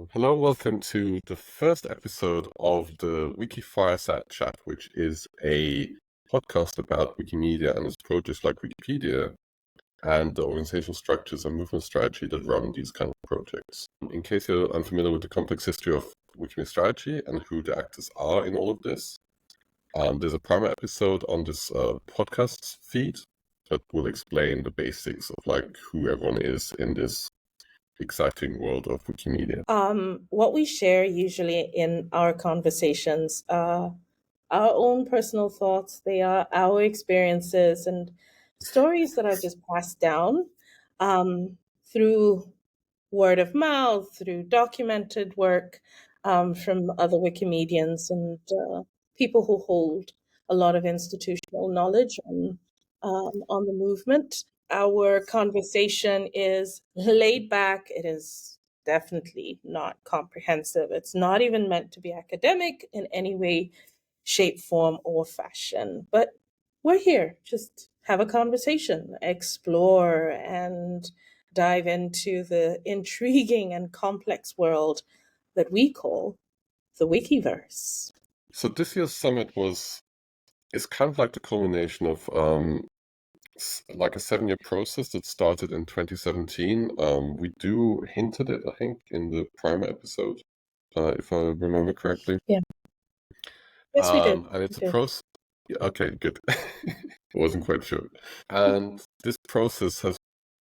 Hello, welcome to the first episode of the WikiFireside chat, which is a podcast about Wikimedia and its projects like Wikipedia and the organizational structures and movement strategy that run these kind of projects. In case you're unfamiliar with the complex history of Wikimedia strategy and who the actors are in all of this, there's a primer episode on this podcast feed that will explain the basics of like who everyone is in this exciting world of Wikimedia. What we share usually in our conversations are our own personal thoughts. They are our experiences and stories that are just passed down through word of mouth, through documented work from other Wikimedians and people who hold a lot of institutional knowledge on the movement. Our conversation is laid back. It is definitely not comprehensive. It's not even meant to be academic in any way, shape, form, or fashion. But we're here. Just have a conversation, explore, and dive into the intriguing and complex world that we call the Wikiverse. So this year's summit is kind of like the culmination of like a 7-year process that started in 2017. We do hint at it, I think, in the primer episode, if I remember correctly. Yeah. Yes, we did. And it's a We did. process. Okay, good. I wasn't quite sure. And this process has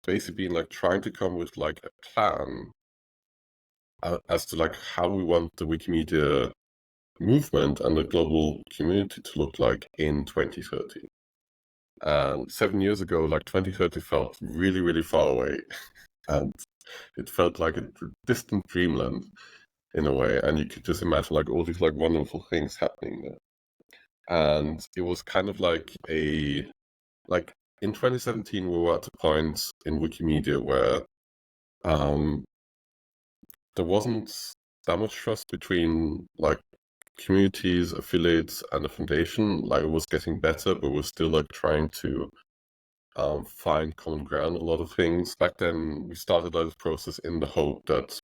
basically been like trying to come with like a plan as to like how we want the Wikimedia movement and the global community to look like in 2030. And 7 years ago, like 2030 felt really, really far away. And it felt like a distant dreamland in a way. And you could just imagine like all these like wonderful things happening there. And it was kind of like like in 2017, we were at a point in Wikimedia where there wasn't that much trust between like communities, affiliates, and the foundation. Like it was getting better, but we're still like trying to find common ground on a lot of things. Back then, we started this process in the hope that,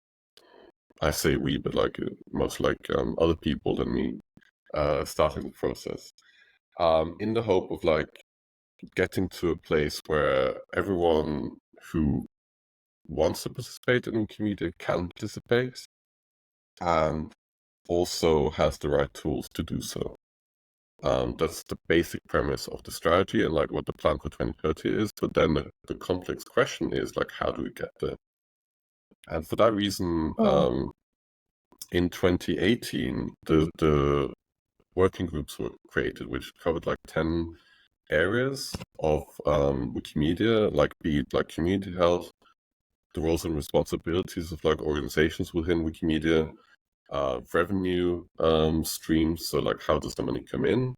I say we, but like much like other people than me, starting the process, in the hope of like getting to a place where everyone who wants to participate in Wikimedia can participate and also has the right tools to do so. That's the basic premise of the strategy and like what the plan for 2030 is. But then the complex question is like, how do we get there? And for that reason, in 2018, the working groups were created, which covered like 10 areas of Wikimedia, like be it like community health, the roles and responsibilities of like organizations within Wikimedia, revenue streams, so like how does the money come in,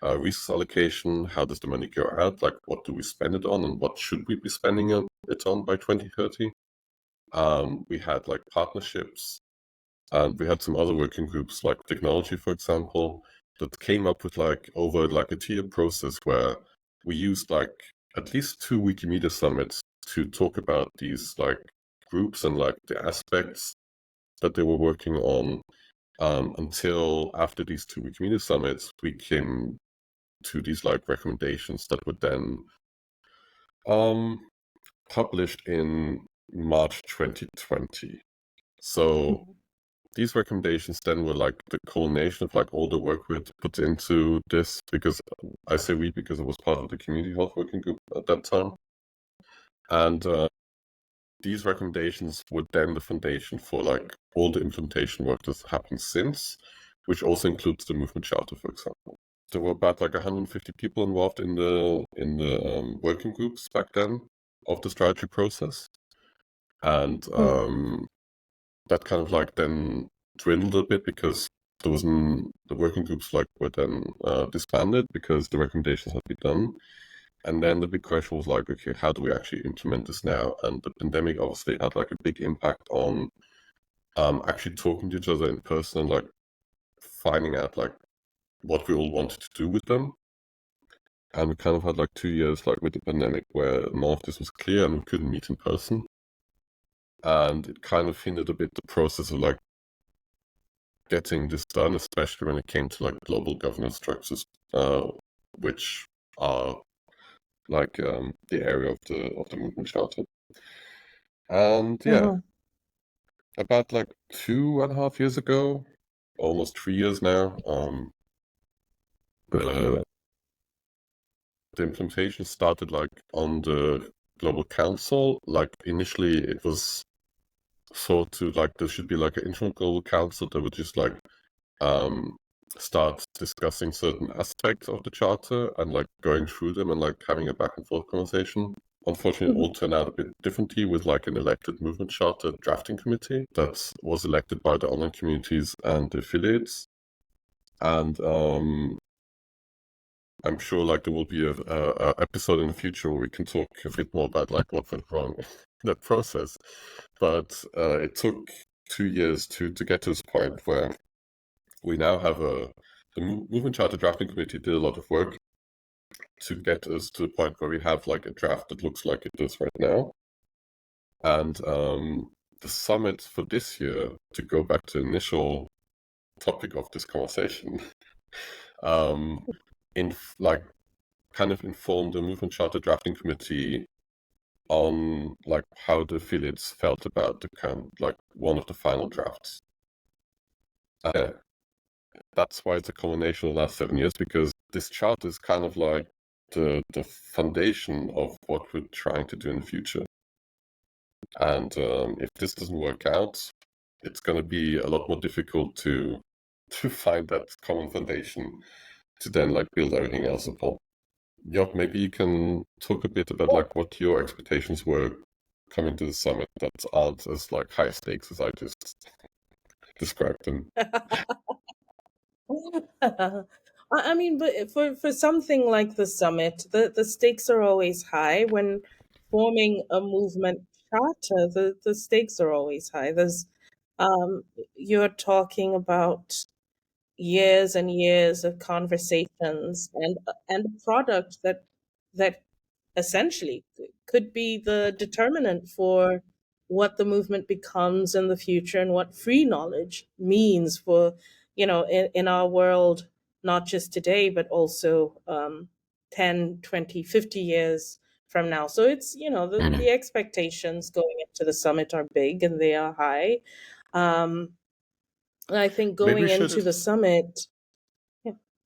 resource allocation, how does the money go out, like what do we spend it on and what should we be spending it on by 2030. We had like partnerships, and we had some other working groups like technology, for example, that came up with like over like a 2-year process where we used like at least 2 Wikimedia summits to talk about these like groups and like the aspects that they were working on, until after these 2 Wikimedia summits, we came to these like recommendations that were then published in March 2020. So these recommendations then were like the culmination of like all the work we had put into this, because I say we because I was part of the community health working group at that time. And these recommendations were then the foundation for like all the implementation work that's happened since, which also includes the movement charter, for example. There were about like 150 people involved in the working groups back then of the strategy process, and that kind of like then dwindled a bit because the working groups like were then disbanded because the recommendations had been done. And then the big question was like, okay, how do we actually implement this now? And the pandemic obviously had like a big impact on actually talking to each other in person and like finding out like what we all wanted to do with them. And we kind of had like 2 years like with the pandemic where none of this was clear and we couldn't meet in person. and it kind of hindered a bit the process of like getting this done, especially when it came to like global governance structures, which are like the area of the movement charter. And yeah, about like 2.5 years ago, almost 3 years now, the implementation started like on the global council. Like initially it was thought to like there should be like an internal global council that would just like start discussing certain aspects of the charter and like going through them and like having a back and forth conversation. Unfortunately, it all turned out a bit differently with like an elected movement charter drafting committee that was elected by the online communities and the affiliates. And I'm sure like there will be a episode in the future where we can talk a bit more about like what went wrong in that process. But it took 2 years to get to this point where we now have the movement charter drafting committee did a lot of work to get us to the point where we have like a draft that looks like it does right now. And the summit for this year, to go back to the initial topic of this conversation, in like kind of informed the movement charter drafting committee on like how the affiliates felt about the kind like one of the final drafts. That's why it's a culmination of the last 7 years, because this chart is kind of like the foundation of what we're trying to do in the future. And if this doesn't work out, it's going to be a lot more difficult to find that common foundation to then like build everything else upon. Job, maybe you can talk a bit about like what your expectations were coming to the summit that aren't as like high stakes as I just described them. I mean, but for something like the summit, the stakes are always high. When forming a movement charter, the stakes are always high. You're talking about years and years of conversations and a product that essentially could be the determinant for what the movement becomes in the future and what free knowledge means for, in our world, not just today, but also 10, 20, 50 years from now. So it's, the expectations going into the summit are big and they are high. And I think Maybe we going into the summit,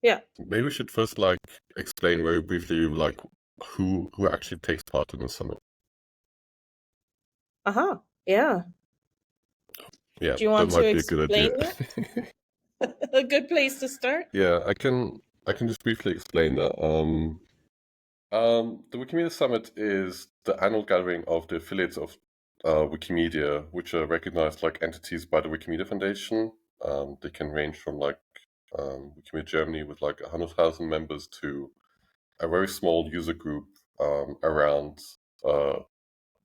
yeah. Maybe we should first like explain very briefly like who actually takes part in the summit. Yeah. Yeah, Do you want that to might be a good idea. explain that? A good place to start? Yeah, I can just briefly explain that. The Wikimedia Summit is the annual gathering of the affiliates of Wikimedia, which are recognized like entities by the Wikimedia Foundation. They can range from like Wikimedia Germany with like 100,000 members to a very small user group around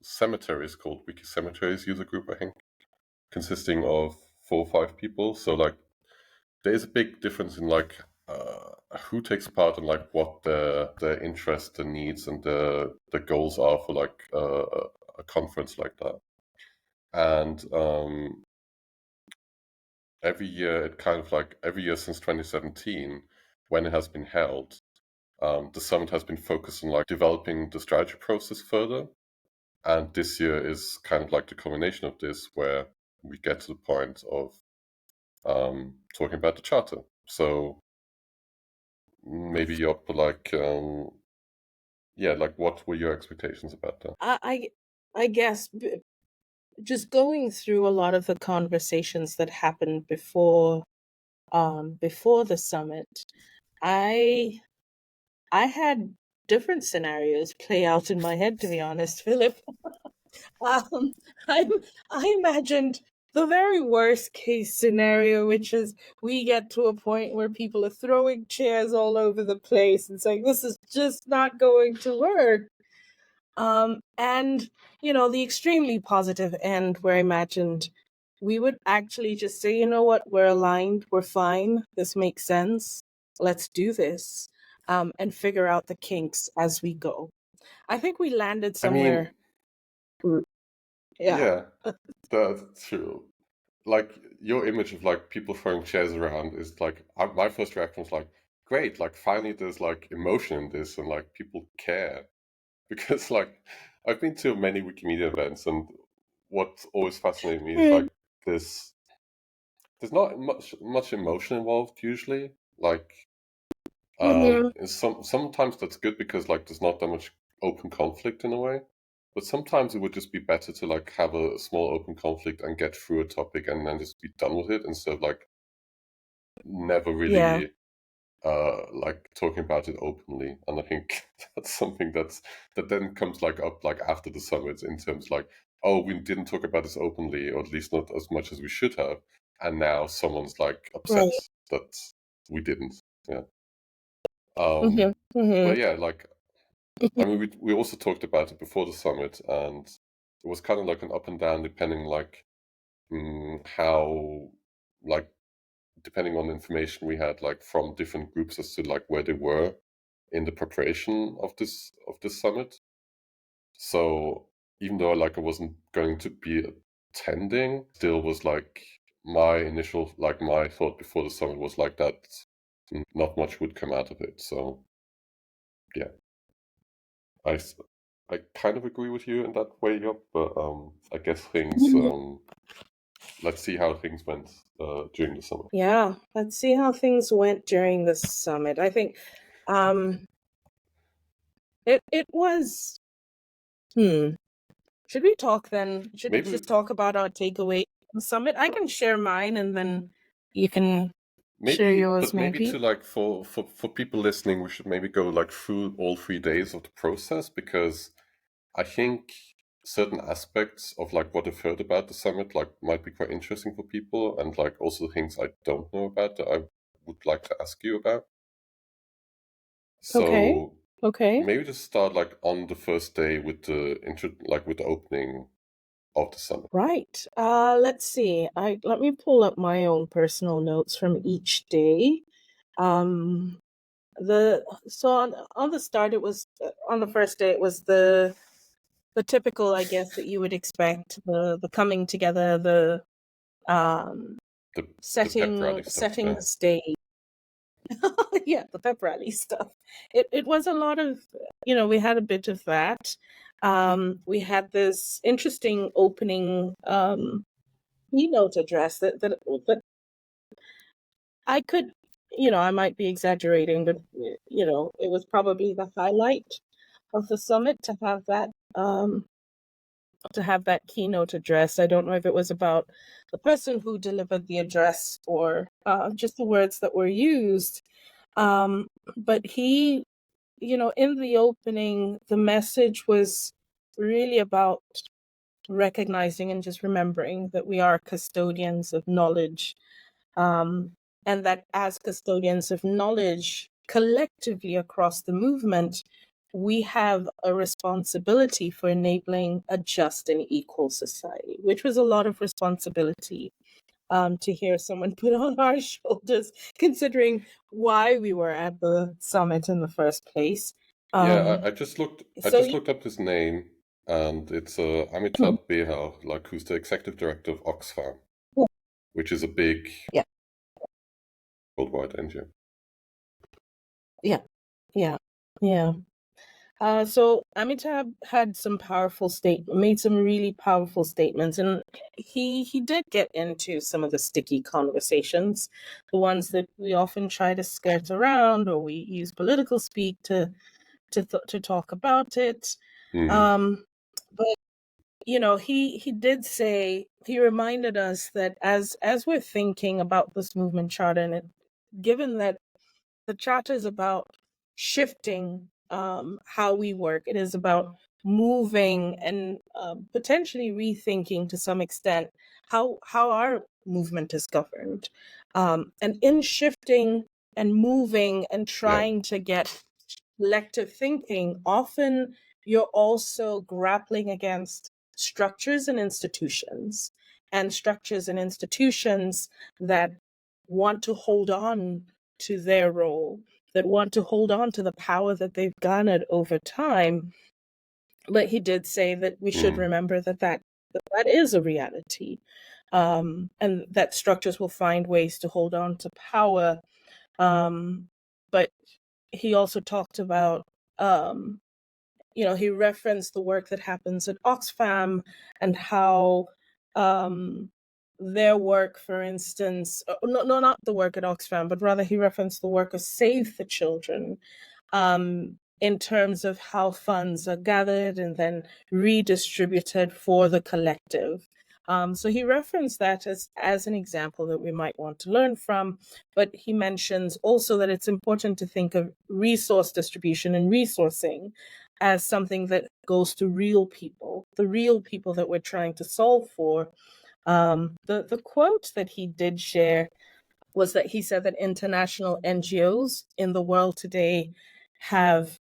cemeteries called Wiki Cemeteries user group, I think, consisting of 4 or 5 people. So like there's a big difference in like who takes part and like what the interests, the needs, and the goals are for like a conference like that. And every year since 2017, when it has been held, the summit has been focused on like developing the strategy process further. And this year is kind of like the culmination of this, where we get to the point of talking about the charter. So maybe you're like, like what were your expectations about that? I guess just going through a lot of the conversations that happened before the summit, I had different scenarios play out in my head, to be honest, Philip. Um, I imagined the very worst case scenario, which is we get to a point where people are throwing chairs all over the place and saying, this is just not going to work. And, the extremely positive end where I imagined we would actually just say, you know what, we're aligned, we're fine, this makes sense, let's do this, and figure out the kinks as we go. I think we landed somewhere Yeah. that's true. Like your image of like people throwing chairs around is like my first reaction was like, great, like finally there's like emotion in this and like people care. Because like I've been to many Wikimedia events and what always fascinated me is like this there's not much emotion involved usually. Like Mm-hmm. and sometimes that's good because like there's not that much open conflict in a way. But sometimes it would just be better to like have a small open conflict and get through a topic and then just be done with it instead of like never Yeah. really like talking about it openly. And I think that's something that then comes like up like after the summit in terms like, oh, we didn't talk about this openly, or at least not as much as we should have, and now someone's like upset Right. that we didn't. Yeah. Mm-hmm. Mm-hmm. But yeah, like I mean, we also talked about it before the summit, and it was kind of like an up and down depending like how like depending on the information we had like from different groups as to like where they were in the preparation of this summit. So even though like I wasn't going to be attending, still was like my initial like my thought before the summit was like that not much would come out of it. So yeah, I I kind of agree with you in that way, Job, but I guess things let's see how things went during the summit. Yeah, let's see how things went during the summit. I think it was should we talk then? Should we Maybe just talk about our takeaway from the summit? I can share mine and then you can share yours maybe maybe. to like for people listening, we should maybe go like through all 3 days of the process because I think certain aspects of like what I've heard about the summit like might be quite interesting for people and like also things I don't know about that I would like to ask you about. Okay. So Okay. maybe just start like on the first day with the with the opening of the summit. Right. Let's see. Let me pull up my own personal notes from each day. Um on the start it was on the first day it was the typical, I guess, that you would expect, the coming together, the um The pep rally stuff. setting Yeah. the stage. Yeah, the pep rally stuff. It was a lot of, we had a bit of that. We had this interesting opening keynote address that I could, I might be exaggerating, but it was probably the highlight of the summit to have that keynote address. I don't know if it was about the person who delivered the address or just the words that were used. But he, in the opening, the message was really about recognizing and just remembering that we are custodians of knowledge, and that as custodians of knowledge collectively across the movement, we have a responsibility for enabling a just and equal society, which was a lot of responsibility to hear someone put on our shoulders, considering why we were at the summit in the first place. Yeah, Um, I just looked. I so just looked up his name, and it's Amitabh Behar, like who's the executive director of Oxfam, which is a big yeah, worldwide NGO. yeah, yeah, yeah. So Amitabh had made some really powerful statements, and he did get into some of the sticky conversations, the ones that we often try to skirt around, or we use political speak to talk about it. Mm, But he did say, he reminded us that as we're thinking about this movement charter, and given that the charter is about shifting how we work. It is about moving and potentially rethinking to some extent how our movement is governed. And in shifting and moving and yeah. trying to get collective thinking, often you're also grappling against structures and institutions, that want to hold on to their role, that want to hold on to the power that they've garnered over time. But he did say that we should Mm, remember that that is a reality, and that structures will find ways to hold on to power. But he also talked about, he referenced the work that happens at Oxfam and how their work, for instance, no, not the work at Oxfam, but rather he referenced the work of Save the Children, in terms of how funds are gathered and then redistributed for the collective. So he referenced that as an example that we might want to learn from, but he mentions also that it's important to think of resource distribution and resourcing as something that goes to real people, the real people that we're trying to solve for. The quote that he did share was that he said that international NGOs in the world today have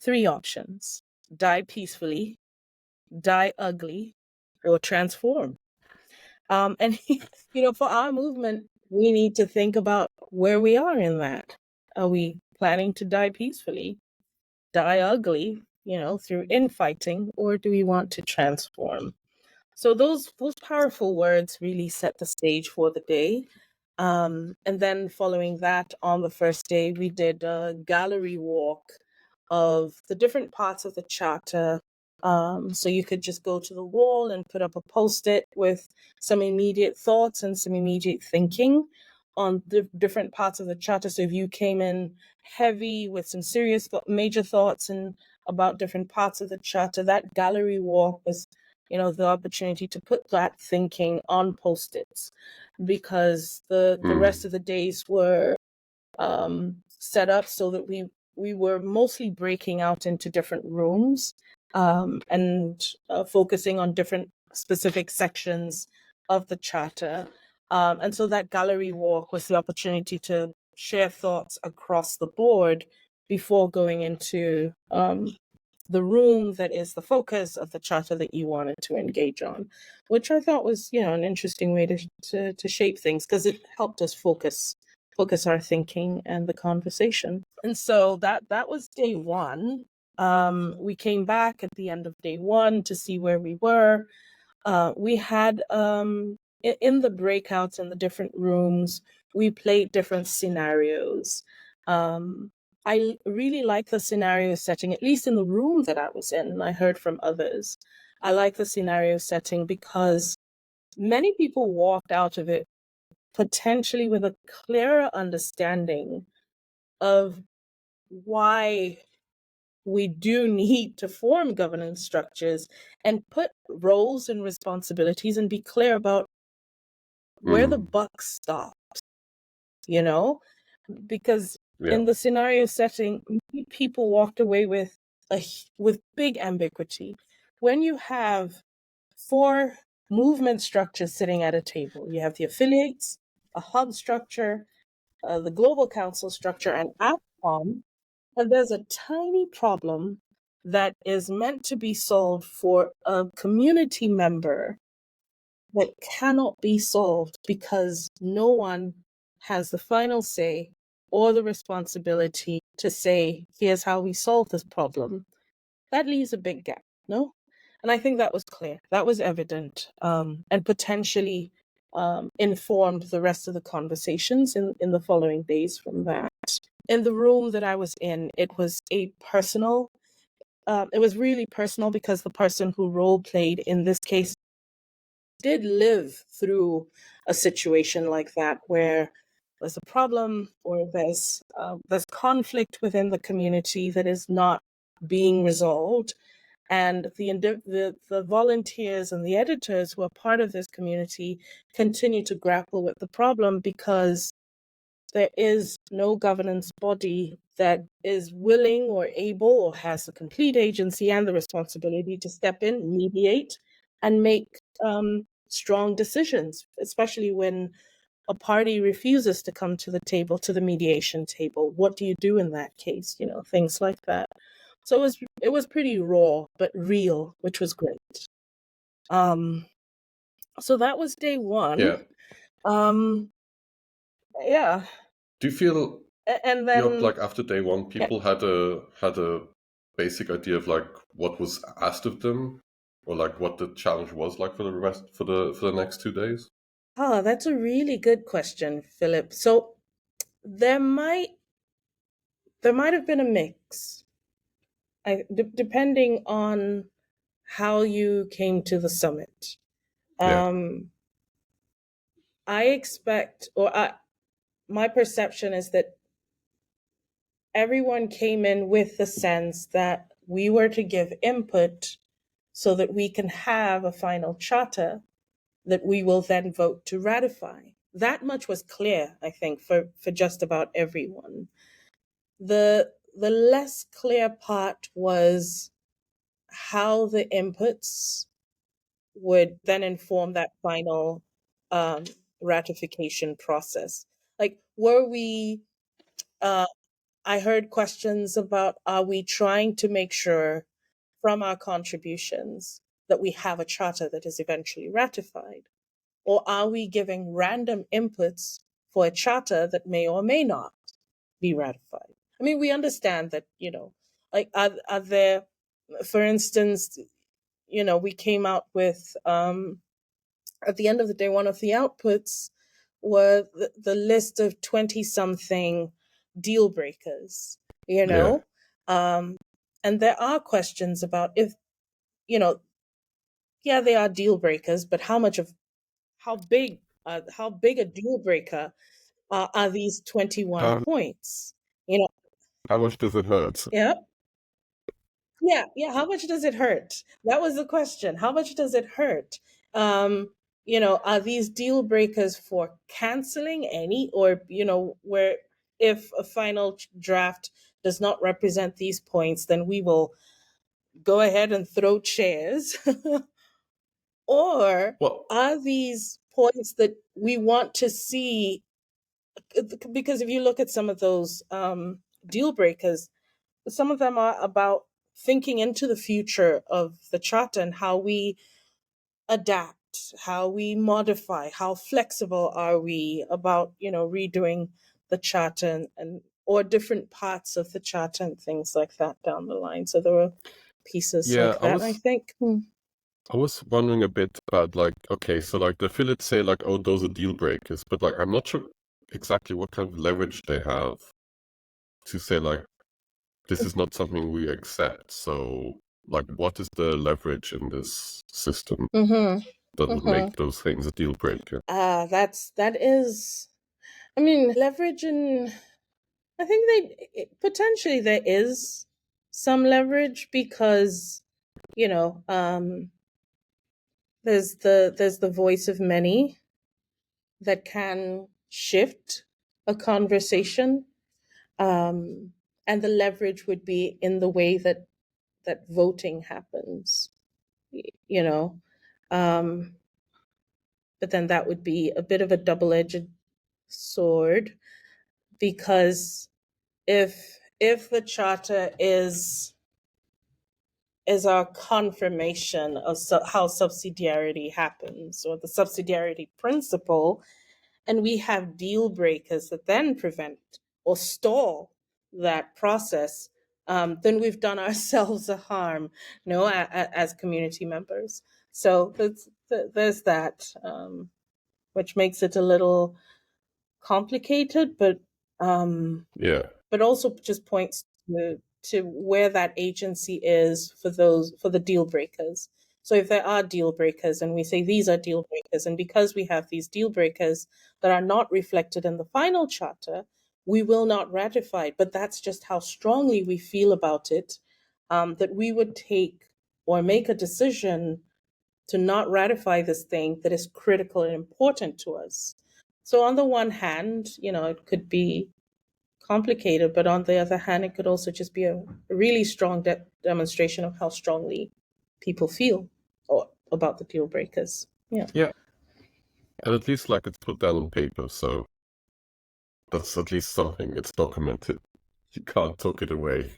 three options: die peacefully, die ugly, or transform. And for our movement, we need to think about where we are in that. Are we planning to die peacefully, die ugly, through infighting, or do we want to transform? So those powerful words really set the stage for the day. And then following that, on the first day, we did a gallery walk of the different parts of the charter. So you could just go to the wall and put up a post-it with some immediate thoughts and some immediate thinking on the different parts of the charter. So if you came in heavy with some serious major thoughts and about different parts of the charter, that gallery walk was the opportunity to put that thinking on post-its, because the rest of the days were set up so that we were mostly breaking out into different rooms, and focusing on different specific sections of the charter. And so that gallery walk was the opportunity to share thoughts across the board before going into the room that is the focus of the charter that you wanted to engage on, which I thought was, an interesting way to shape things, because it helped us focus our thinking and the conversation. And so that was day one. We came back at the end of day one to see where we were. We had in the breakouts in the different rooms, we played different scenarios. I really like the scenario setting, at least in the room that I was in, and I heard from others. I like the scenario setting because many people walked out of it potentially with a clearer understanding of why we do need to form governance structures and put roles and responsibilities and be clear about where the buck stops, because in the scenario setting, people walked away with big ambiguity. When you have 4 movement structures sitting at a table, you have the affiliates, a hub structure, the global council structure, and AFCOM, and there's a tiny problem that is meant to be solved for a community member that cannot be solved because no one has the final say or the responsibility to say, here's how we solve this problem. That leaves a big gap, no? And I think that was clear, that was evident, and potentially informed the rest of the conversations in the following days from that. In the room that I was in, it was it was really personal, because the person who role played in this case did live through a situation like that, where there's a problem or there's conflict within the community that is not being resolved, and the volunteers and the editors who are part of this community continue to grapple with the problem because there is no governance body that is willing or able or has the complete agency and the responsibility to step in, mediate, and make strong decisions, especially when a party refuses to come to the table, to the mediation table. What do you do in that case? Things like that. So it was pretty raw, but real, which was great. So that was day one. Yeah. Do you feel, and then after day one, people had a basic idea of what was asked of them? or like what the challenge was like for the next 2 days? Oh, that's a really good question, Philip. So there might there might have been a mix, depending on how you came to the summit. Yeah, Um, I expect, my perception is that everyone came in with the sense that we were to give input so that we can have a final charter that we will then vote to ratify. That much was clear, I think, for just about everyone. The less clear part was how the inputs would then inform that final um, ratification process. Like, were we? Uh, I heard questions about: are we trying to make sure from our contributions that we have a charter that is eventually ratified? Or are we giving random inputs for a charter that may or may not be ratified? I mean, we understand that, like, are there, for instance, we came out with, at the end of the day, one of the outputs were the list of 20 something deal breakers, you yeah. know? And there are questions about if, you know, yeah, they are deal breakers, but how big a deal breaker are these 21 How points? You know, how much does it hurt? yeah, yeah. How much does it hurt? That was the question. How much does it hurt? Are these deal breakers for canceling any, or where if a final draft does not represent these points, then we will go ahead and throw chairs, or Well, are these points that we want to see? Because if you look at some of those deal breakers, some of them are about thinking into the future of the charter and how we adapt, how we modify, how flexible are we about redoing the charter and or different parts of the charter and things like that down the line. So there were pieces yeah, like that, I think. I was wondering a bit about like, okay, so like the affiliates say like, oh, those are deal breakers, but like I'm not sure exactly what kind of leverage they have to say like this is not something we accept. So like what is the leverage in this system Mm-hmm. that would make Mm-hmm. those things a deal breaker? That is, I mean, leverage, and I think potentially there is some leverage because you know there's the voice of many that can shift a conversation, um, and the leverage would be in the way that voting happens, you know. Um, but then that would be a bit of a double-edged sword because if the charter is our confirmation of how subsidiarity happens, or the subsidiarity principle, and we have deal breakers that then prevent or stall that process, then we've done ourselves a harm, as community members. So there's that, which makes it a little complicated, um, Yeah. but also just points to where that agency is for the deal breakers. So if there are deal breakers and we say these are deal breakers, and because we have these deal breakers that are not reflected in the final charter, we will not ratify it. But that's just how strongly we feel about it, that we would take or make a decision to not ratify this thing that is critical and important to us. So on the one hand, it could be complicated, but on the other hand, it could also just be a really strong demonstration of how strongly people feel about the deal breakers. Yeah. Yeah. And at least like it's put down on paper, so that's at least something. It's documented. You can't talk it away.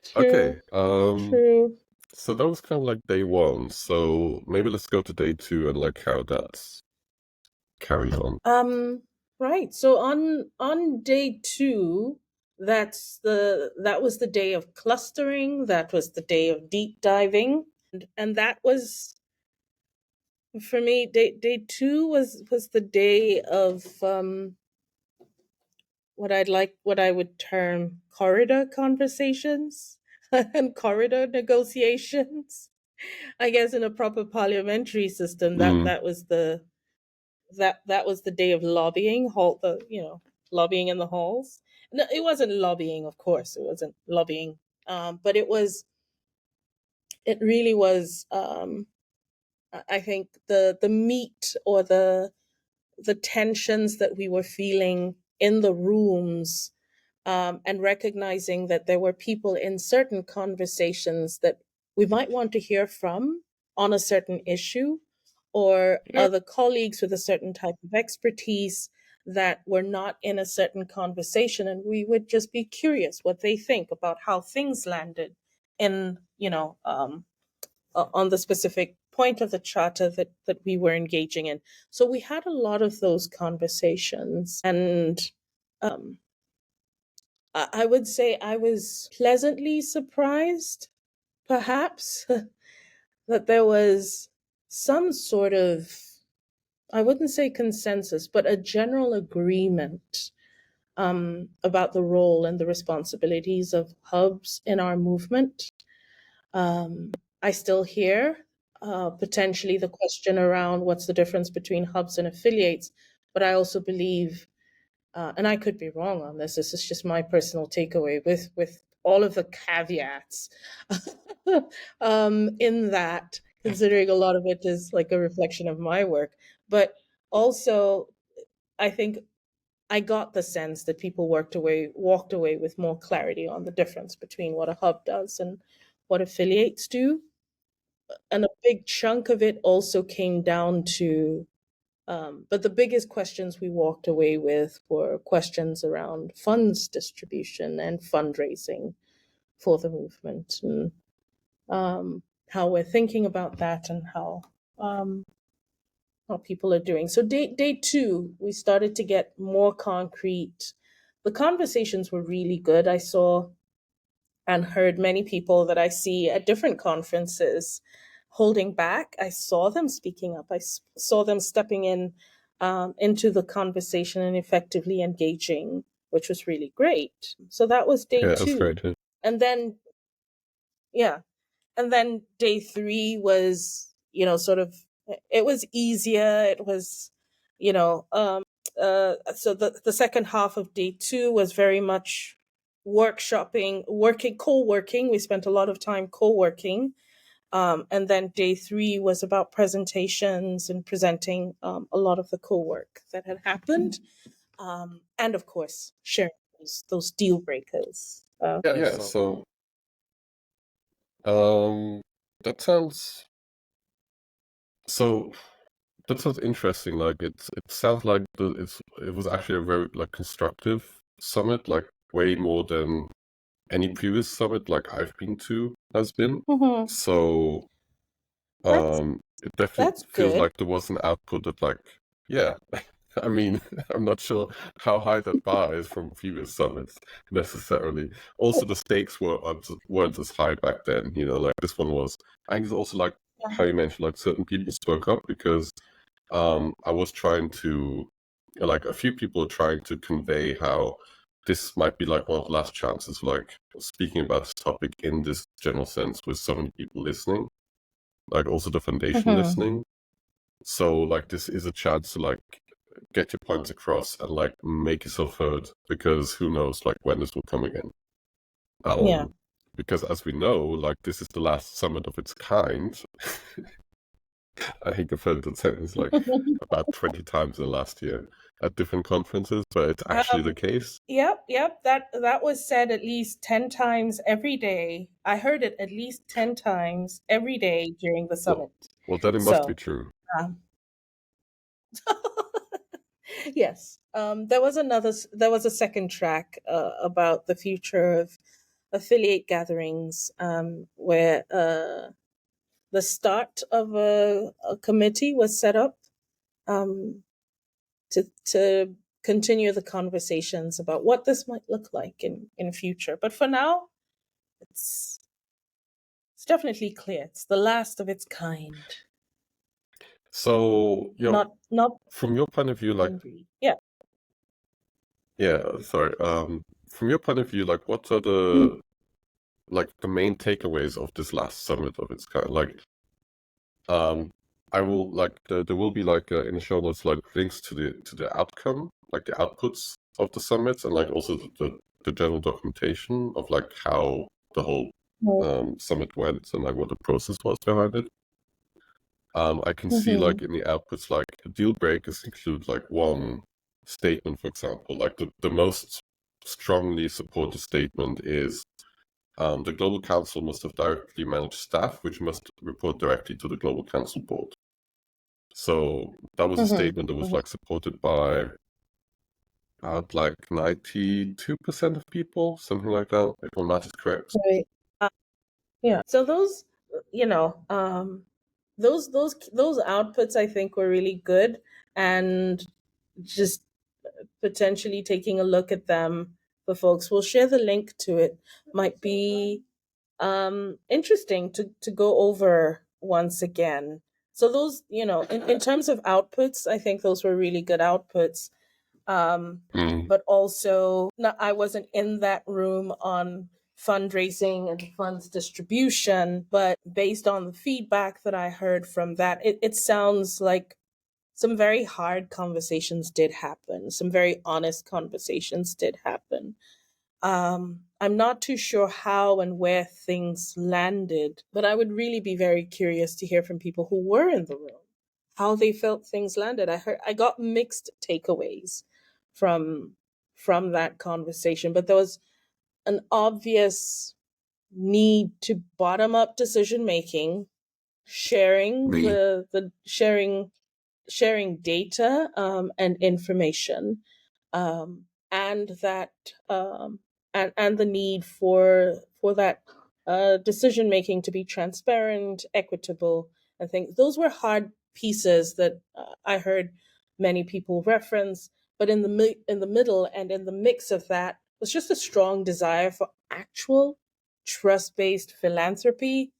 True. Okay. True. So that was kind of like day one. So maybe let's go to day two and like how that's carried on. Right. So on day two, that was the day of clustering. That was the day of deep diving, and that was, for me, day two was the day of what I would term corridor conversations and corridor negotiations. I guess in a proper parliamentary system, Mm. that was the day of lobbying, lobbying in the halls. No, it wasn't lobbying, of course, it wasn't lobbying, but it really was. I think the meat, or the tensions that we were feeling in the rooms, and recognizing that there were people in certain conversations that we might want to hear from on a certain issue, or Yeah. other colleagues with a certain type of expertise that were not in a certain conversation, and we would just be curious what they think about how things landed in, on the specific point of the charter that we were engaging in. So we had a lot of those conversations, and I would say I was pleasantly surprised, perhaps, that there was some sort of, I wouldn't say consensus, but a general agreement about the role and the responsibilities of hubs in our movement. I still hear potentially the question around what's the difference between hubs and affiliates, but I also believe, and I could be wrong on this. This is just my personal takeaway, with all of the caveats in that, considering a lot of it is like a reflection of my work, but also I think I got the sense that people walked away with more clarity on the difference between what a hub does and what affiliates do. And a big chunk of it also came down to, but the biggest questions we walked away with were questions around funds distribution and fundraising for the movement, and how we're thinking about that, and how people are doing. So day two, we started to get more concrete. The conversations were really good. I saw and heard many people that I see at different conferences holding back. I saw them speaking up. I saw them stepping in, into the conversation and effectively engaging, which was really great. So that was day Yeah, that's two. great. Yeah. And then, yeah. And then day three was, sort of, it was easier. It was, so the second half of day two was very much workshopping, co-working. We spent a lot of time co-working. And then day three was about presentations and presenting a lot of the co-work that had happened. And of course, sharing those deal breakers. Yeah, so um that sounds so that sounds interesting. Like it sounds like it was actually a very like constructive summit, like way more than any previous summit like I've been to has been. Mhm. So That's it definitely that's feels good. like there was an output that like, yeah. I mean, I'm not sure how high that bar is from previous summits necessarily. Also, the stakes weren't as high back then. Like this one was. I think it's also like how you mentioned, like certain people spoke up because I was trying to, like a few people are trying to convey how this might be like one of the last chances, like speaking about this topic in this general sense with so many people listening, like also the foundation Mhm. listening. So like this is a chance to like get your points across and like make yourself heard, because who knows like when this will come again. Yeah. Because as we know, like this is the last summit of its kind. I think I've heard that sentence like about 20 times in the last year at different conferences, but it's actually the Um, case. yep. That was said at least 10 times every day. I heard it at least 10 times every day during the Well, summit. well, then it must be So, true. um, yes. There was a second track about the future of affiliate gatherings, where the start of a committee was set up, to continue the conversations about what this might look like in future. But for now, it's definitely clear. It's the last of its kind. So, Not from your point of view, like, yeah. Sorry. From your point of view, like, what are the main takeaways of this last summit of its kind? Like, I will there will be in the show notes links to the outcome, like the outputs of the summits, and also the general documentation of how the whole summit went and what the process was behind it. I can see in the outputs deal breakers include one statement, for example. The most strongly supported statement is the Global Council must have directly managed staff, which must report directly to the Global Council board. So that was a statement that was supported by about 92% of people, something like that, if my math is correct. Right. Yeah. So those, those outputs I think were really good, and just potentially taking a look at them for folks. We'll share the link to it. Might be interesting to go over once again. So those, in terms of outputs, I think those were really good outputs. But also, I wasn't in that room on fundraising and funds distribution, but based on the feedback that I heard from that, it sounds like some very hard conversations did happen. Some very honest conversations did happen. I'm not too sure how and where things landed, but I would really be very curious to hear from people who were in the room, how they felt things landed. I got mixed takeaways from that conversation, but there was an obvious need to bottom up decision making, sharing sharing data and information, and that and the need for that decision making to be transparent, equitable, and things. Those were hard pieces that I heard many people reference. But in the middle and in the mix of that was just a strong desire for actual trust-based philanthropy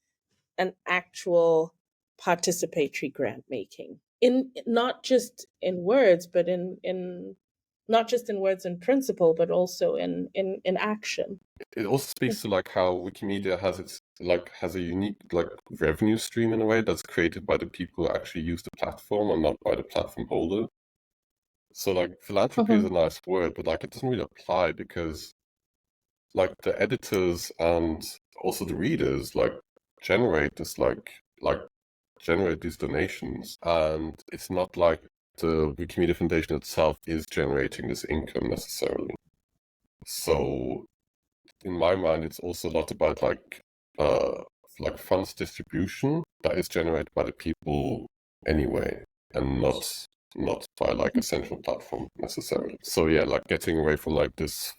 and actual participatory grant making, in not just in words, but in not just in words and principle, but also in action. It also speaks to how Wikimedia has a unique revenue stream in a way that's created by the people who actually use the platform and not by the platform holder. So philanthropy is a nice word, but it doesn't really apply because the editors and also the readers generate this generate these donations, and it's not like the Wikimedia Foundation itself is generating this income necessarily. So in my mind, it's also a lot about funds distribution that is generated by the people anyway, and not by a central platform necessarily. So yeah, getting away from this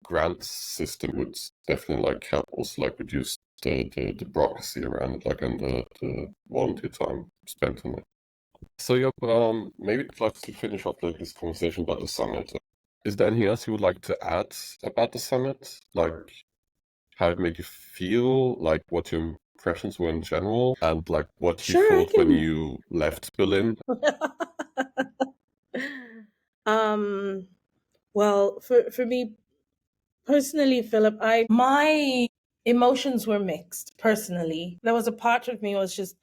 grant system would definitely help also reduce the bureaucracy around it, and the volunteer time spent on it. So yeah, maybe to finish up this conversation about the summit. Is there anything else you would like to add about the summit? How it made you feel, what your impressions were in general, and what you thought when you left Berlin? Well, for me personally, Philip, my emotions were mixed. Personally, there was a part of me was just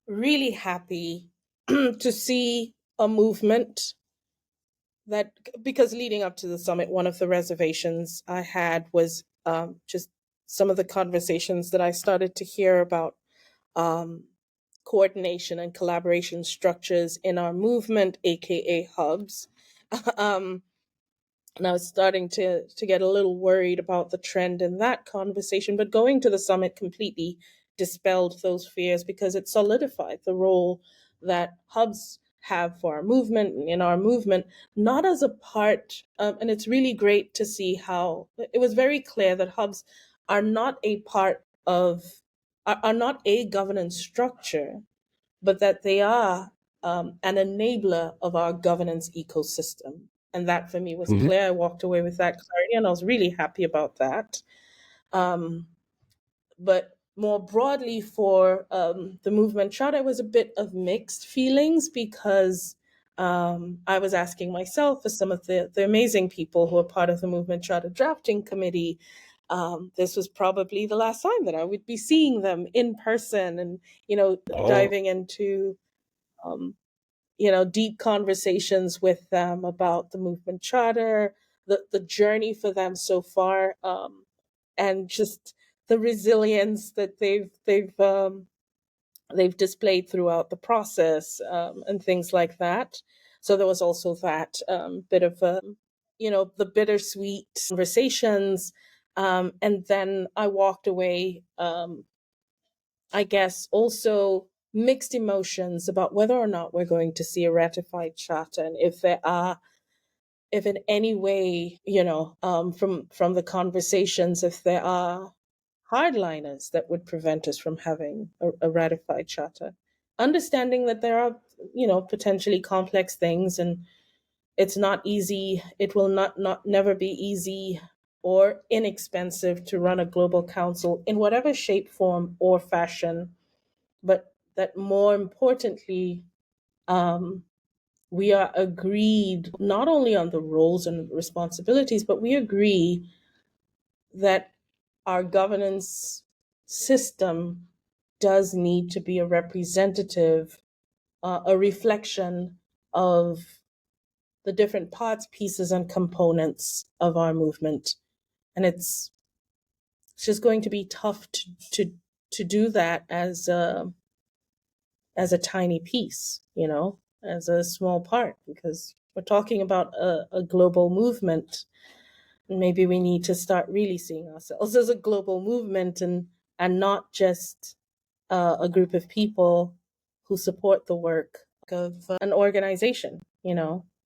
really happy to see a movement that, because leading up to the summit, one of the reservations I had was just some of the conversations that I started to hear about coordination and collaboration structures in our movement, aka hubs. And I was starting to get a little worried about the trend in that conversation. But going to the summit completely dispelled those fears, because it solidified the role that hubs have for our movement and in our movement, not as a part, and it's really great to see how it was very clear that hubs are not a part of, are not a governance structure, but that they are an enabler of our governance ecosystem. And that for me was Mhm. clear. I walked away with that clarity, and I was really happy about that. Um, but more broadly for the movement charter, it was a bit of mixed feelings because I was asking myself, for some of the amazing people who are part of the movement charter drafting committee, this was probably the last time that I would be seeing them in person and, Oh, diving into, um, deep conversations with them about the movement charter, the journey for them so far, and just the resilience that they've displayed throughout the process, and things like that. So there was also that bit of the bittersweet conversations, and then I walked away. I guess also mixed emotions about whether or not we're going to see a ratified charter, and if in any way, from the conversations, if there are hardliners that would prevent us from having a ratified charter. Understanding that there are, potentially complex things, and it's not easy. It will not never be easy or inexpensive to run a global council in whatever shape, form, or fashion. But that more importantly, um, we are agreed not only on the roles and responsibilities, but we agree that our governance system does need to be a representative, a reflection of the different parts, pieces, and components of our movement. And it's just going to be tough to do that as a tiny piece, as a small part, because we're talking about a global movement. Maybe we need to start really seeing ourselves as a global movement, and not just a group of people who support the work of an organization.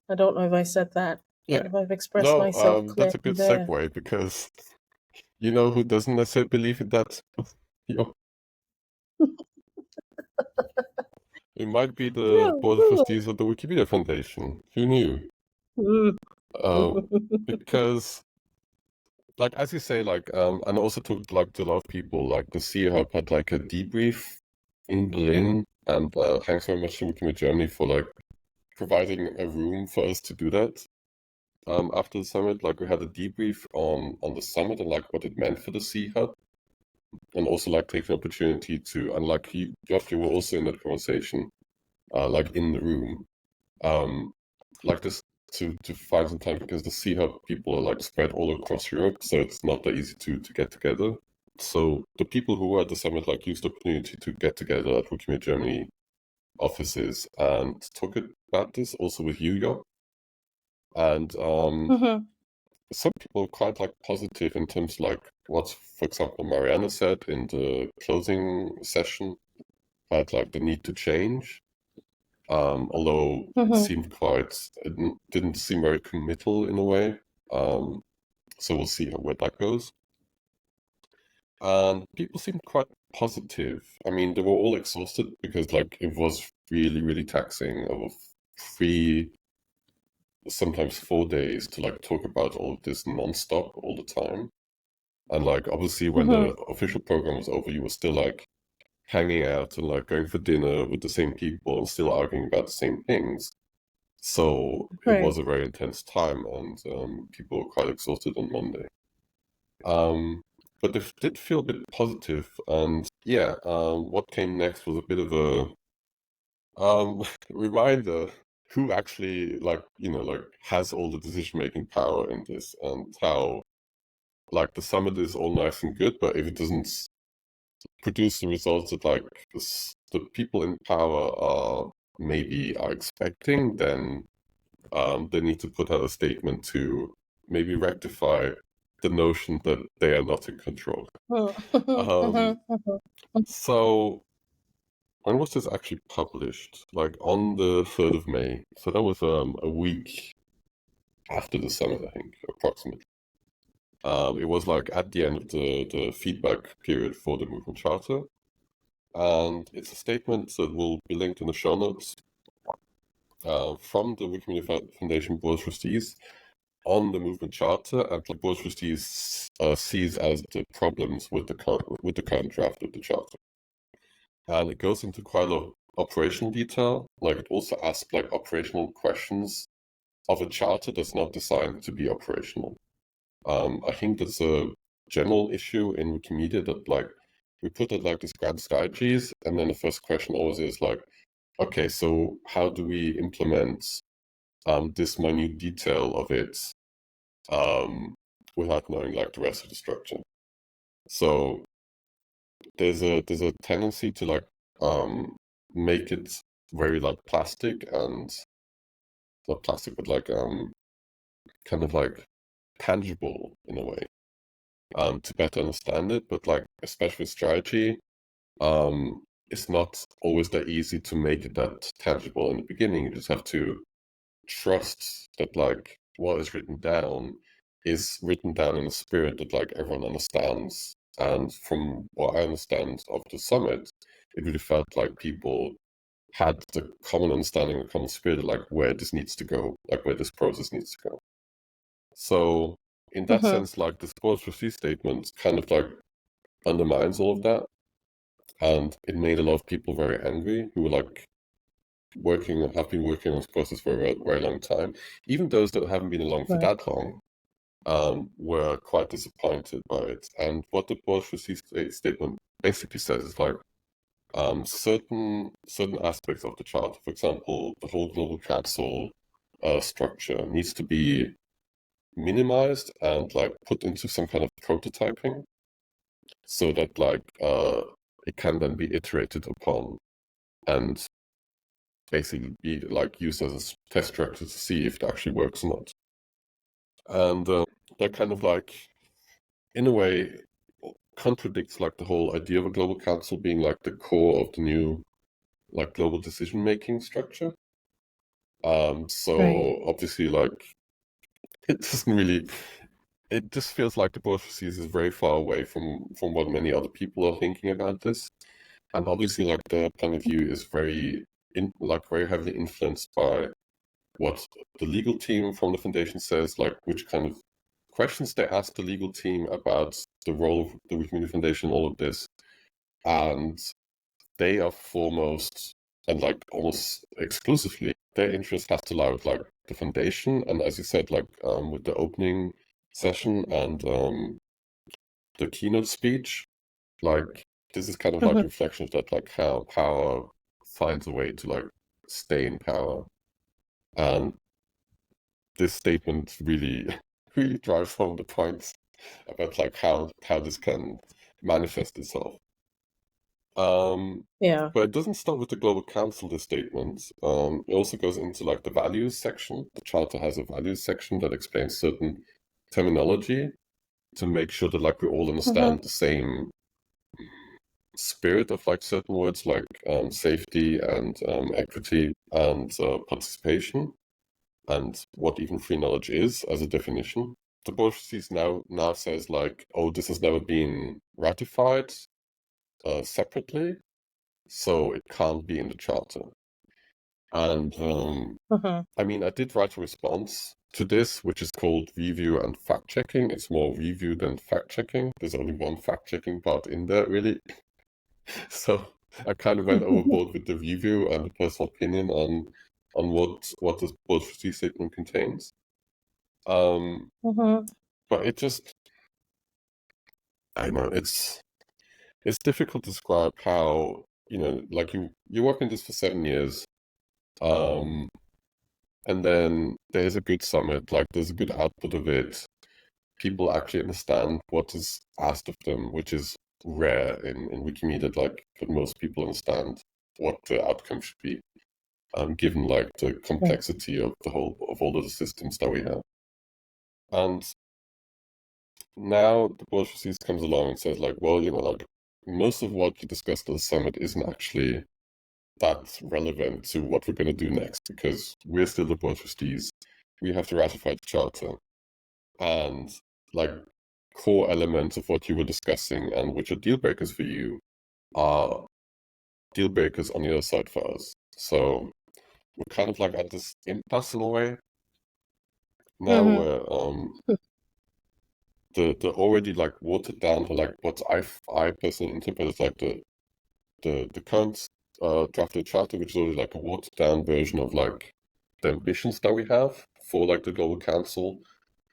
I don't know if I said that, yeah. if I've expressed No, myself that's clearly a good there. segue because you know who doesn't necessarily believe in that? You it might be the No, board of no. trustees of the Wikimedia Foundation. Who knew? Mm. Because, like, as you say, like, and also talked like to a lot of people, like the CEO Hub had like a debrief in Berlin, and thanks very much to Wikimedia Germany for like providing a room for us to do that. After the summit, like we had a debrief on the summit and like what it meant for the C Hub, and also like take the opportunity to, and like you, Geoff, you were also in that conversation, like in the room, um, like this to find some time because the C Hub people are like spread all across Europe, so it's not that easy to get together. So the people who were at the summit like used the opportunity to get together at Wikimedia Germany offices and talk about this also with you, Job. And Mhm, some people are quite like positive in terms like what, for example, Mariana said in the closing session about like the need to change. Although it mhm, seemed it didn't seem very committal in a way. So we'll see where that goes. And people seemed quite positive. I mean, they were all exhausted because like it was really, really taxing over 3, sometimes 4 days to like talk about all of this nonstop all the time. And like obviously when the mhm. official program was over, you were still like hanging out and like going for dinner with the same people and still arguing about the same things. So it Right. was a very intense time, and people were quite exhausted on Monday. Um, but they did feel a bit positive, and yeah, what came next was a bit of a reminder who actually like like has all the decision-making power in this, and how like the summit is all nice and good, but if it doesn't produce the results that like the people in power are expecting, then they need to put out a statement to maybe rectify the notion that they are not in control. Mhm, Um, mhm, mhm. so when was this actually published? Like on the 3rd of May. So that was a week after the summit, I think, approximately. It was like at the end of the feedback period for the movement charter. And it's a statement that will be linked in the show notes. from the Wikimedia Foundation Board of Trustees on the movement charter, and the Board of Trustees sees as the problems with the current draft of the charter. And it goes into quite a lot of operational detail. Like, it also asks like operational questions of a charter that's not designed to be operational. I think that's a general issue in Wikimedia, that like we put it like these grand strategies, and then the first question always is like, okay, so how do we implement this minute detail of it without knowing like the rest of the structure? So there's a tendency to like make it very like plastic, and not plastic, but like kind of like tangible in a way, to better understand it. But like, especially with strategy, it's not always that easy to make it that tangible in the beginning. You just have to trust that like what is written down is written down in a spirit that like everyone understands. And from what I understand of the summit, it really felt like people had the common understanding, the common spirit of like where this needs to go, like where this process needs to go. So in that sense, like the Board of Trustees statement kind of like undermines all of that. And it made a lot of people very angry who were like have been working on this process for a very, very long time. Even those that haven't been along for that long were quite disappointed by it. And what the Board of Trustees statement basically says is like certain aspects of the charter, for example, the whole global council structure needs to be minimized and like put into some kind of prototyping, so that like it can then be iterated upon and basically be like used as a test structure to see if it actually works or not. And that kind of like, in a way, contradicts like the whole idea of a global council being like the core of the new like global decision making structure. So obviously, like, it doesn't really. It just feels like the Board of Trustees is very far away from what many other people are thinking about this. And obviously, like, their point of view is very very heavily influenced by what the legal team from the foundation says, like which kind of questions they ask the legal team about the role of the Wikimedia Foundation, all of this. And they are foremost and like almost exclusively, their interest has to lie with like the foundation. And as you said, like with the opening session and the keynote speech, like this is kind of like a reflection of that, like how power finds a way to like stay in power. And this statement really really drives home the points about like how this can manifest itself. But it doesn't stop with the Global Council, this statement. It also goes into like the values section. The charter has a values section that explains certain terminology to make sure that like we all understand the same spirit of like certain words like safety and equity and participation, and what even free knowledge is as a definition. The Board of Trustees now says like, oh, this has never been ratified separately, so it can't be in the charter. And I mean, I did write a response to this, which is called review and fact checking. It's more review than fact checking. There's only one fact checking part in there, really. So I kind of went overboard with the review and the personal opinion on what the Board of Trustees statement contains. But it just, I know, it's difficult to describe how, you know, like you work in this for 7 years, and then there's a good summit, like there's a good output of it. People actually understand what is asked of them, which is rare in Wikimedia, like that most people understand what the outcome should be, given like the complexity of all of the systems that we have. And now the Board of Trustees comes along and says like, well, you know, like most of what you discussed at the summit isn't actually that relevant to what we're going to do next, because we're still the Board of Trustees. We have to ratify the charter. And like core elements of what you were discussing and which are deal breakers for you are deal breakers on the other side for us. So we're kind of like at this impasse in a way now, Mm-hmm. where the already like watered down to like what I personally interpret as like the current drafted charter, which is already like a watered down version of like the ambitions that we have for like the Global Council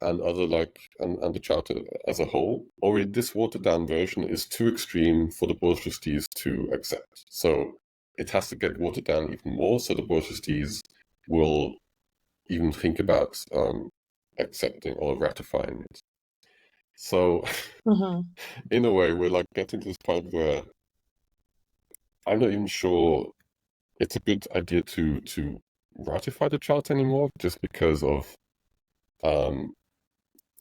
and other like and the charter as a whole. Already this watered down version is too extreme for the Board of Trustees to accept. So it has to get watered down even more so the Board of Trustees will even think about accepting or ratifying it. So Mm-hmm. in a way, we're like getting to this point where I'm not even sure it's a good idea to ratify the charter anymore, just because of um,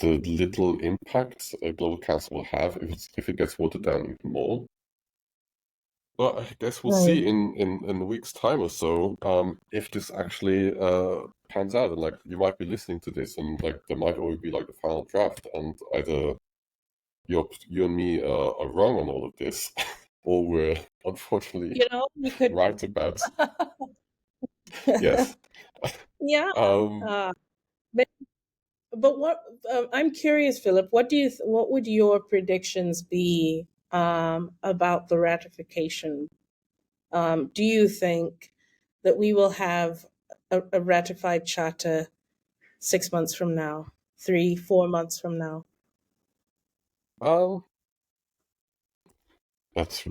the little impact a global council will have if it gets watered down even more. But I guess we'll Right. see in a week's time or so if this actually pans out. And like you might be listening to this, and like there might already be like the final draft, and either you and me are wrong on all of this, or we're unfortunately You could. right about yes. Yeah. Um, Uh, but but what I'm curious, Philip, what would your predictions be about the ratification? Do you think that we will have a ratified charter 6 months from now, 3, 4 months from now? um, that's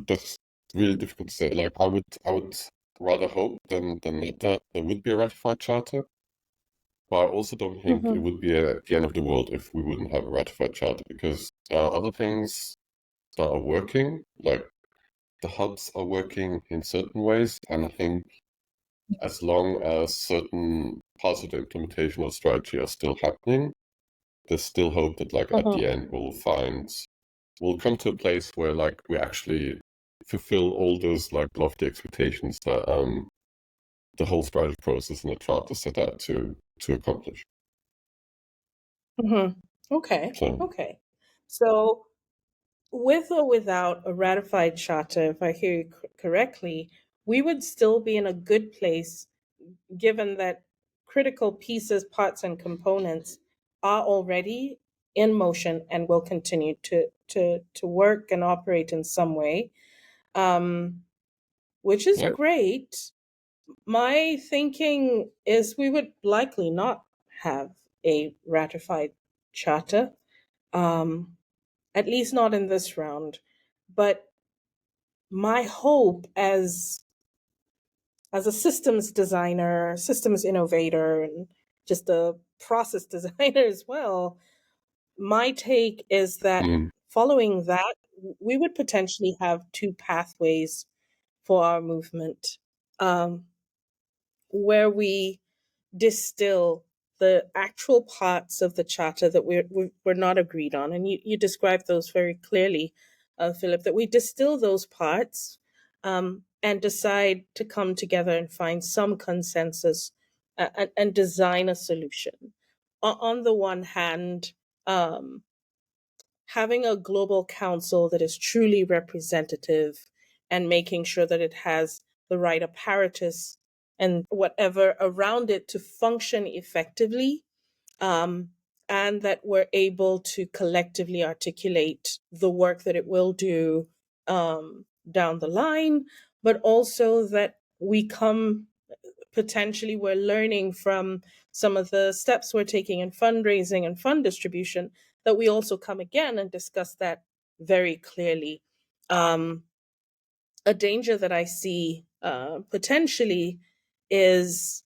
really difficult to say. Like I would rather hope than not that there would be a ratified charter, but I also don't think it Mm-hmm. would be the end of the world if we wouldn't have a ratified charter because there are other things that are working, like the hubs are working in certain ways, and I think as long as certain parts of the implementation or strategy are still happening, there's still hope that like at the end we'll come to a place where like we actually fulfill all those like lofty expectations that the whole strategy process and the charter set out to accomplish. Mm-hmm. Okay. So Okay. So, with or without a ratified charter, if I hear you correctly, we would still be in a good place given that critical pieces, parts, and components are already in motion and will continue to work and operate in some way, um, which is yeah, great. My thinking is we would likely not have a ratified charter, um, at least not in this round. But my hope as a systems designer, systems innovator, and just a process designer as well, my take is that mm, following that, we would potentially have two pathways for our movement, um, where we distill the actual parts of the charter that we're not agreed on. And you described those very clearly, Philip, that we distill those parts and decide to come together and find some consensus and design a solution. On the one hand, um, having a global council that is truly representative and making sure that it has the right apparatus and whatever around it to function effectively, um, and that we're able to collectively articulate the work that it will do down the line, but also that we come potentially we're learning from some of the steps we're taking in fundraising and fund distribution, that we also come again and discuss that very clearly. Um, a danger that I see potentially is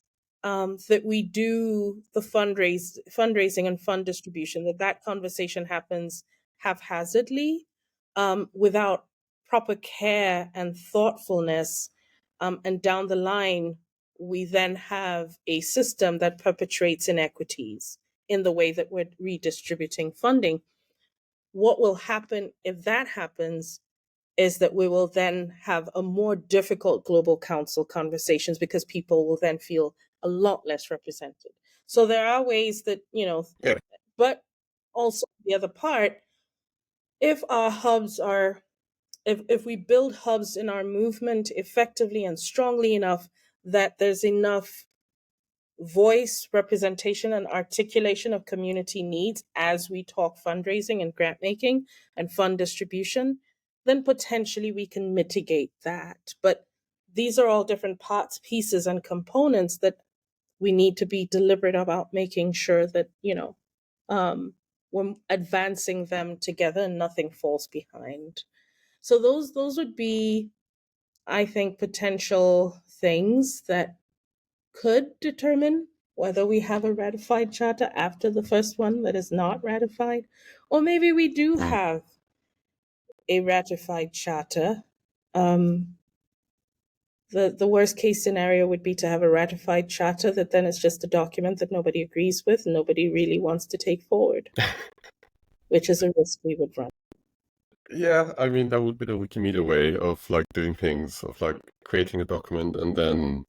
that we do the fundraising and fund distribution, that conversation happens haphazardly, without proper care and thoughtfulness. And down the line, we then have a system that perpetuates inequities in the way that we're redistributing funding. What will happen if that happens is that we will then have a more difficult global council conversations because people will then feel a lot less represented. So there are ways that, yeah, but also the other part, if our hubs are, if we build hubs in our movement effectively and strongly enough that there's enough voice, representation, and articulation of community needs as we talk fundraising and grant making and fund distribution, then potentially we can mitigate that. But these are all different parts, pieces, and components that we need to be deliberate about making sure that, we're advancing them together and nothing falls behind. So those would be, I think, potential things that could determine whether we have a ratified charter after the first one that is not ratified, or maybe we do have a ratified charter. The worst case scenario would be to have a ratified charter that then is just a document that nobody agrees with and nobody really wants to take forward, which is a risk we would run. Yeah, I mean, that would be the Wikimedia way of like doing things, of like creating a document and then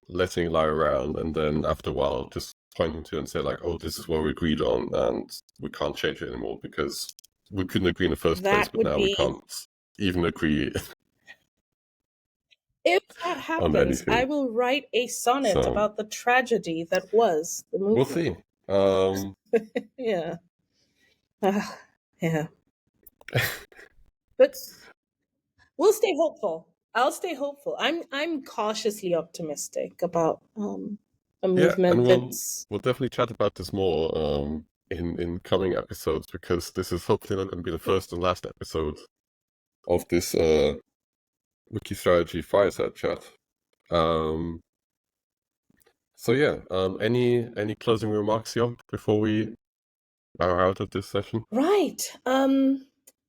letting it lie around, and then after a while just pointing to it and say like, oh, this is what we agreed on and we can't change it anymore because we couldn't agree in the first place, That but would now we be, can't even agree if that on happens, I anything. will write a sonnet So about the tragedy that was the we'll movement. see. Yeah. Yeah. But we'll stay hopeful. I'll stay hopeful. I'm cautiously optimistic about a Yeah, and movement that's we'll definitely chat about this more in coming episodes, because this is hopefully not going to be the first and last episode of this Wiki Strategy Fireside chat. So yeah, any closing remarks, Jon, before we are out of this session? right.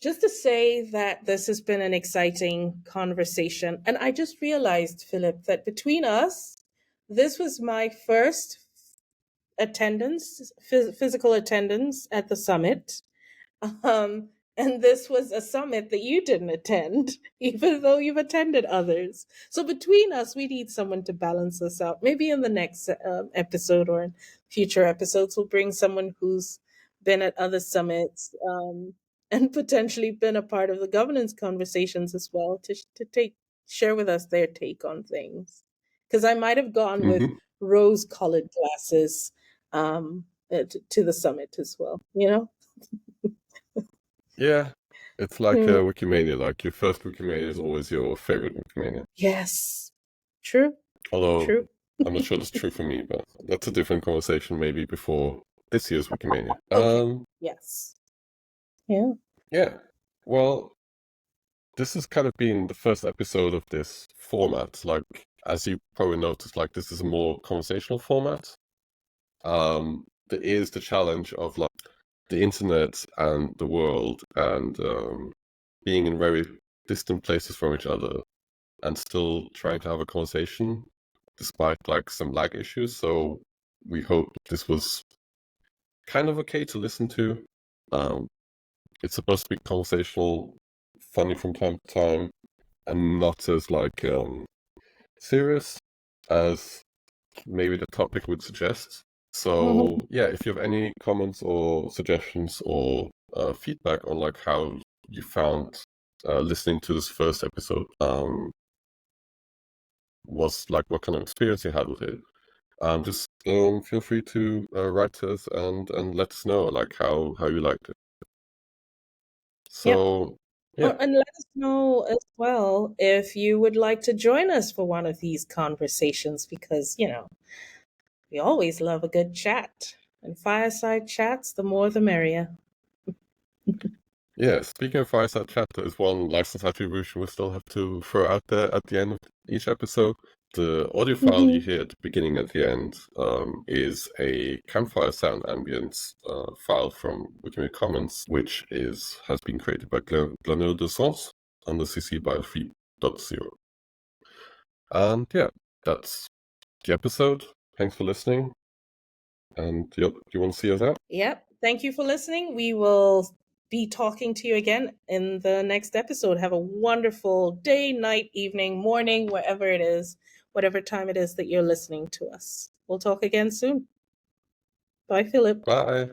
Just to say that this has been an exciting conversation, and I just realized, Philip, that between us, this was my first attendance, physical attendance at the summit. And this was a summit that you didn't attend, even though you've attended others. So between us, we need someone to balance us out. Maybe in the next episode or in future episodes, we'll bring someone who's been at other summits, and potentially been a part of the governance conversations as well, to share with us their take on things. Because I might have gone with rose-colored glasses to the summit as well, Yeah, it's like Wikimedia. Like your first Wikimedia is always your favorite Wikimedia. Yes. True. Although True. I'm not sure that's true for me, but that's a different conversation maybe before this year's Wikimedia. Okay. Yes. Yeah. Yeah. Well, this has kind of been the first episode of this format. Like, as you probably noticed, like this is a more conversational format. There is the challenge of like the internet and the world and being in very distant places from each other and still trying to have a conversation despite like some lag issues. So we hope this was kind of okay to listen to. It's supposed to be conversational, funny from time to time, and not as like serious as maybe the topic would suggest. So yeah, if you have any comments or suggestions or feedback on like how you found listening to this first episode, was like what kind of experience you had with it, just feel free to write to us and let us know like how you liked it. So yeah. And let us know as well if you would like to join us for one of these conversations, because, we always love a good chat. And fireside chats, the more the merrier. Yeah, speaking of Fireside Chat, there's one license attribution we still have to throw out there at the end of each episode. The audio file you hear at the beginning and at the end is a Campfire sound ambience file from Wikimedia Commons, which has been created by Glaneur under CC BY 3.0. And yeah, that's the episode. Thanks for listening. And do you want to see us out? Yep. Thank you for listening. We will be talking to you again in the next episode. Have a wonderful day, night, evening, morning, wherever it is, whatever time it is that you're listening to us. We'll talk again soon. Bye, Philip. Bye.